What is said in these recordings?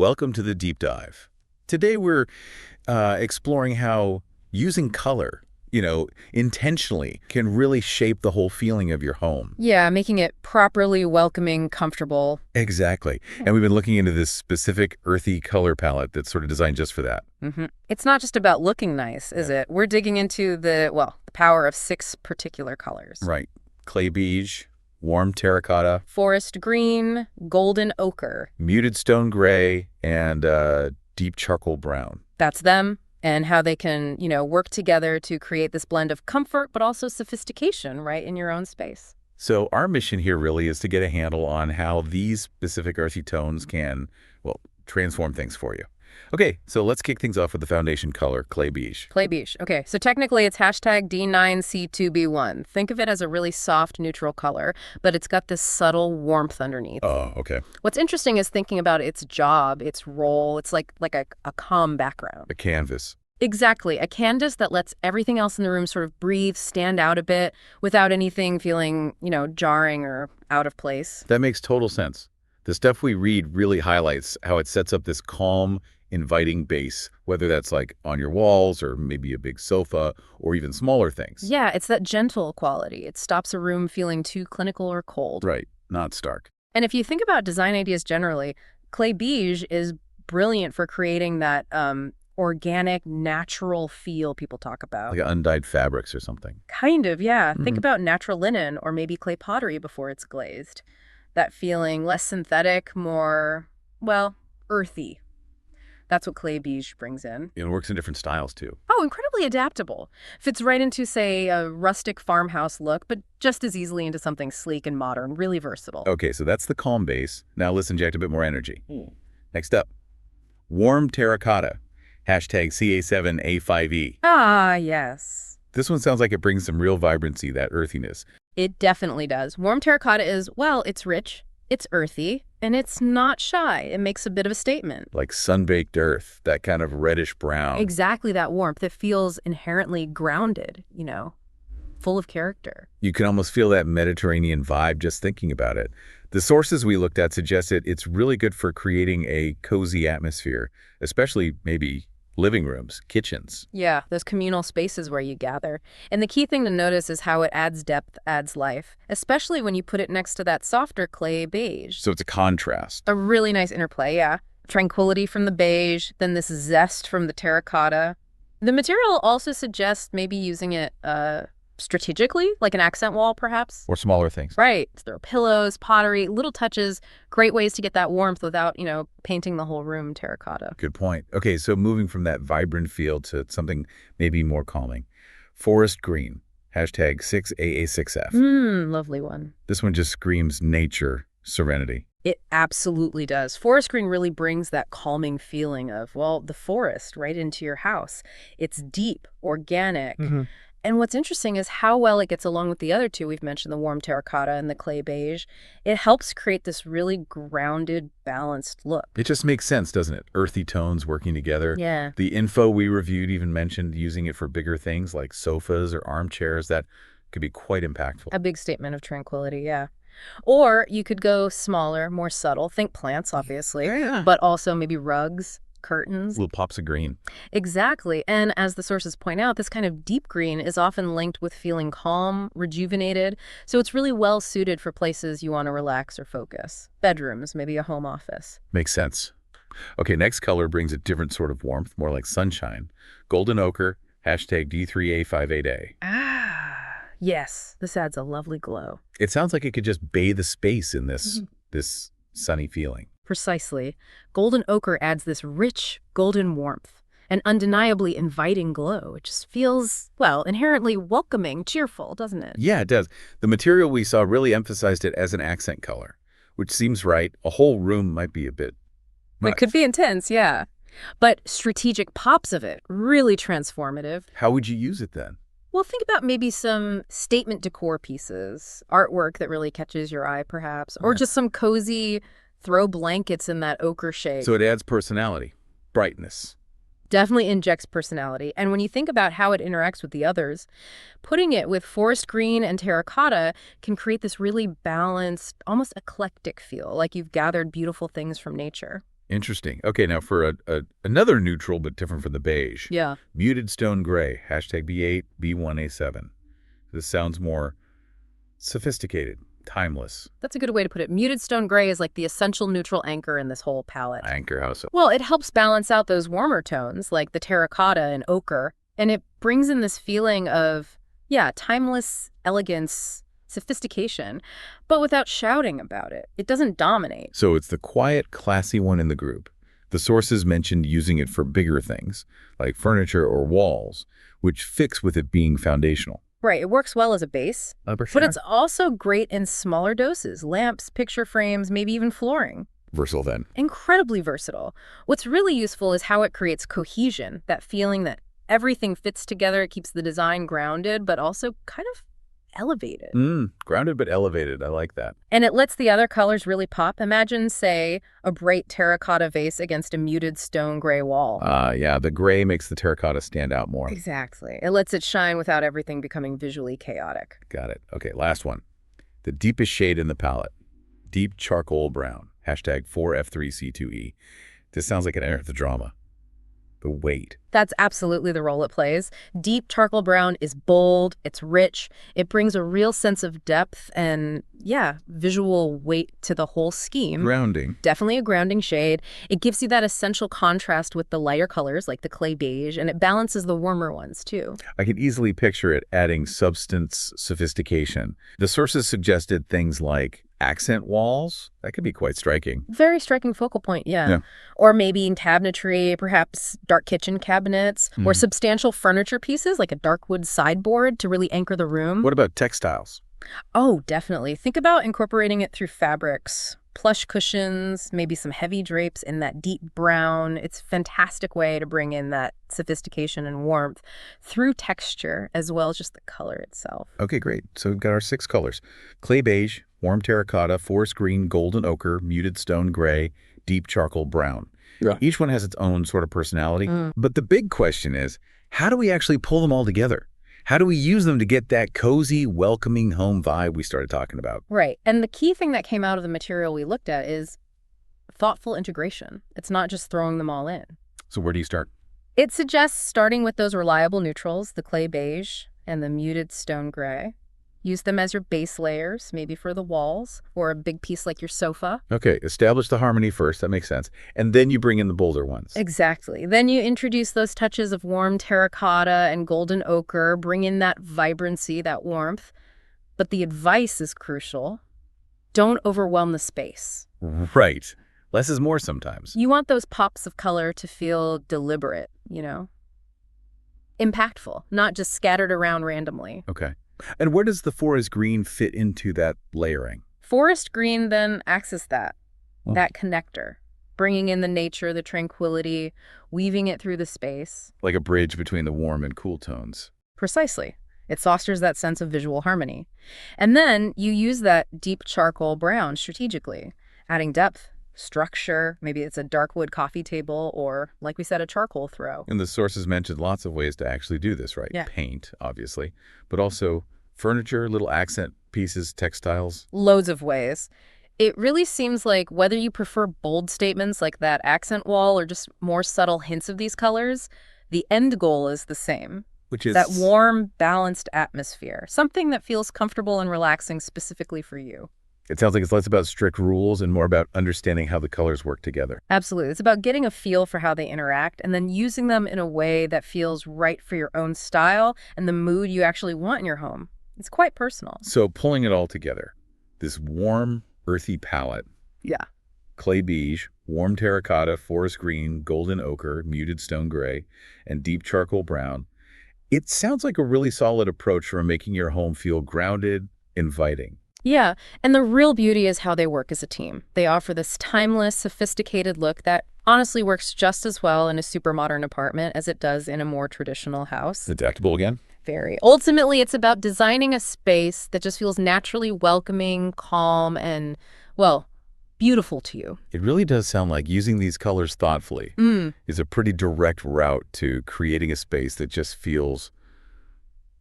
welcome to the deep dive. Today we're exploring how using color, intentionally can really shape the whole feeling of your home. Yeah, making it properly welcoming, comfortable. Exactly. And we've been looking into this specific earthy color palette that's sort of designed just for that. It's not just about looking nice, is it? We're digging into the power of 6 particular colors. Right. Clay beige, warm terracotta, Forest green, golden ochre. muted stone gray, and deep charcoal brown. That's them, and how they can, work together to create this blend of comfort, but also sophistication, right, in your own space. So our mission here really is to get a handle on how these specific earthy tones can, transform things for you. Okay, so let's kick things off with the foundation color, clay beige. Clay beige. Okay, so technically it's hashtag D9C2B1. Think of it as a really soft, neutral color, but it's got this subtle warmth underneath. Oh, okay. What's interesting is thinking about its job, its role. It's like a calm background. A canvas. Exactly. A canvas that lets everything else in the room sort of breathe, stand out a bit, without anything feeling, jarring or out of place. That makes total sense. The stuff we read really highlights how it sets up this calm, inviting base, whether that's like on your walls or maybe a big sofa or even smaller things. Yeah, it's that gentle quality. It stops a room feeling too clinical or cold. Right, not stark. And if you think about design ideas generally, clay beige is brilliant for creating that organic, natural feel people talk about. Like undyed fabrics or something. Kind of, yeah. Think about natural linen or maybe clay pottery before it's glazed. That feeling less synthetic, more, earthy. That's what clay beige brings in. It works in different styles too. Oh, incredibly adaptable. Fits right into, say, a rustic farmhouse look, but just as easily into something sleek and modern, really versatile. Okay, so that's the calm base. Now let's inject a bit more energy. Next up, warm terracotta. Hashtag CA7A5E. Ah, yes. This one sounds like it brings some real vibrancy, that earthiness. It definitely does. Warm terracotta is, it's rich, it's earthy, and it's not shy. It makes a bit of a statement. Like sun-baked earth, that kind of reddish brown. Exactly that warmth. It feels inherently grounded, full of character. You can almost feel that Mediterranean vibe just thinking about it. The sources we looked at suggested it's really good for creating a cozy atmosphere, especially maybe living rooms, kitchens. Yeah, those communal spaces where you gather. And the key thing to notice is how it adds depth, adds life, especially when you put it next to that softer clay beige. So it's a contrast. A really nice interplay, yeah. Tranquility from the beige, then this zest from the terracotta. The material also suggests maybe using it strategically, like an accent wall, perhaps. Or smaller things. Right. So there are pillows, pottery, little touches, great ways to get that warmth without, painting the whole room terracotta. Good point. Okay, so moving from that vibrant feel to something maybe more calming. Forest green. Hashtag 6AA6F. Lovely one. This one just screams nature, serenity. It absolutely does. Forest green really brings that calming feeling of, the forest right into your house. It's deep, organic. And what's interesting is how well it gets along with the other two. We've mentioned the warm terracotta and the clay beige. It helps create this really grounded, balanced look. It just makes sense, doesn't it? Earthy tones working together. Yeah. The info we reviewed even mentioned using it for bigger things like sofas or armchairs. That could be quite impactful. A big statement of tranquility, yeah. Or you could go smaller, more subtle. Think plants, obviously, but also maybe rugs, curtains. Little pops of green. Exactly. And as the sources point out, this kind of deep green is often linked with feeling calm, rejuvenated. So it's really well suited for places you want to relax or focus. Bedrooms, maybe a home office. Makes sense. Okay, next color brings a different sort of warmth, more like sunshine. Golden ochre, hashtag D3A58A. Yes, this adds a lovely glow. It sounds like it could just bathe the space in this sunny feeling. Precisely. Golden ochre adds this rich, golden warmth, an undeniably inviting glow. It just feels, inherently welcoming, cheerful, doesn't it? Yeah, it does. The material we saw really emphasized it as an accent color, which seems right. A whole room might be a bit much. It could be intense, yeah. But strategic pops of it, really transformative. How would you use it then? Well, think about maybe some statement decor pieces, artwork that really catches your eye, perhaps, or just some cozy throw blankets in that ochre shade. So it adds personality, brightness. Definitely injects personality. And when you think about how it interacts with the others, putting it with forest green and terracotta can create this really balanced, almost eclectic feel, like you've gathered beautiful things from nature. Interesting. Okay, now for another neutral but different from the beige. Yeah. Muted stone gray, #B8, B1A7. This sounds more sophisticated, timeless. That's a good way to put it. Muted stone gray is like the essential neutral anchor in this whole palette. Anchor house. Well, it helps balance out those warmer tones like the terracotta and ochre, and it brings in this feeling of, yeah, timeless elegance, sophistication, but without shouting about it. It doesn't dominate. So it's the quiet, classy one in the group. The sources mentioned using it for bigger things, like furniture or walls, which fits with it being foundational. Right, it works well as a base, For but it's also great in smaller doses, lamps, picture frames, maybe even flooring. versatile then. Incredibly versatile. What's really useful is how it creates cohesion, that feeling that everything fits together. It keeps the design grounded, but also kind of elevated. Grounded but elevated. I like that. And it lets the other colors really pop. Imagine, say, a bright terracotta vase against a muted stone gray wall. Yeah, the gray makes the terracotta stand out more. Exactly. It lets it shine without everything becoming visually chaotic. Got it. Okay, last one. The deepest shade in the palette. Deep charcoal brown. #4F3C2E. This sounds like an air of the drama. The weight. That's absolutely the role it plays. Deep charcoal brown is bold, it's rich, it brings a real sense of depth and, yeah, visual weight to the whole scheme. Grounding. Definitely a grounding shade. It gives you that essential contrast with the lighter colors like the clay beige, and it balances the warmer ones too. I can easily picture it adding substance, sophistication. The sources suggested things like accent walls. That could be quite striking. Very striking focal point, yeah. Yeah. Or maybe in cabinetry, perhaps dark kitchen cabinets, or substantial furniture pieces like a dark wood sideboard to really anchor the room. What about textiles? Oh, definitely. Think about incorporating it through fabrics, plush cushions, maybe some heavy drapes in that deep brown. It's a fantastic way to bring in that sophistication and warmth through texture as well as just the color itself. Okay, great. So we've got our 6 colors. Clay beige, warm terracotta, forest green, golden ochre, muted stone gray, deep charcoal brown. Yeah. Each one has its own sort of personality. But the big question is, how do we actually pull them all together? How do we use them to get that cozy, welcoming home vibe we started talking about? Right. And the key thing that came out of the material we looked at is thoughtful integration. It's not just throwing them all in. So where do you start? It suggests starting with those reliable neutrals, the clay beige and the muted stone gray. Use them as your base layers, maybe for the walls or a big piece like your sofa. Okay, establish the harmony first. That makes sense. And then you bring in the bolder ones. Exactly. Then you introduce those touches of warm terracotta and golden ochre, bring in that vibrancy, that warmth. But the advice is crucial. Don't overwhelm the space. Right. Less is more sometimes. You want those pops of color to feel deliberate, impactful, not just scattered around randomly. Okay. And where does the forest green fit into that layering? Forest green then acts as that connector, bringing in the nature, the tranquility, weaving it through the space. Like a bridge between the warm and cool tones. Precisely. It fosters that sense of visual harmony. And then you use that deep charcoal brown strategically, adding depth, structure. Maybe it's a dark wood coffee table or, like we said, a charcoal throw. And the sources mentioned lots of ways to actually do this, right? Yeah. Paint, obviously, but also furniture, little accent pieces, textiles. Loads of ways. It really seems like whether you prefer bold statements like that accent wall or just more subtle hints of these colors, the end goal is the same. Which is that warm, balanced atmosphere, something that feels comfortable and relaxing specifically for you. It sounds like it's less about strict rules and more about understanding how the colors work together. Absolutely. It's about getting a feel for how they interact and then using them in a way that feels right for your own style and the mood you actually want in your home. It's quite personal. So pulling it all together, this warm, earthy palette. Yeah. Clay beige, warm terracotta, forest green, golden ochre, muted stone gray, and deep charcoal brown. It sounds like a really solid approach for making your home feel grounded, inviting. Yeah, and the real beauty is how they work as a team. They offer this timeless, sophisticated look that honestly works just as well in a super modern apartment as it does in a more traditional house. Adaptable again? Very. Ultimately, it's about designing a space that just feels naturally welcoming, calm, and, well, beautiful to you. It really does sound like using these colors thoughtfully is a pretty direct route to creating a space that just feels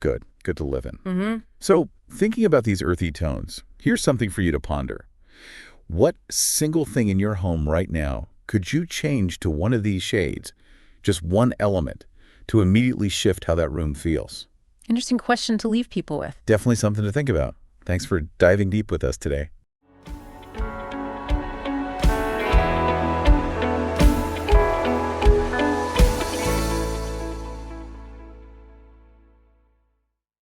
good to live in. So thinking about these earthy tones, here's something for you to ponder. What single thing in your home right now could you change to one of these shades, just one element, to immediately shift how that room feels? Interesting question to leave people with. Definitely something to think about. Thanks for diving deep with us today.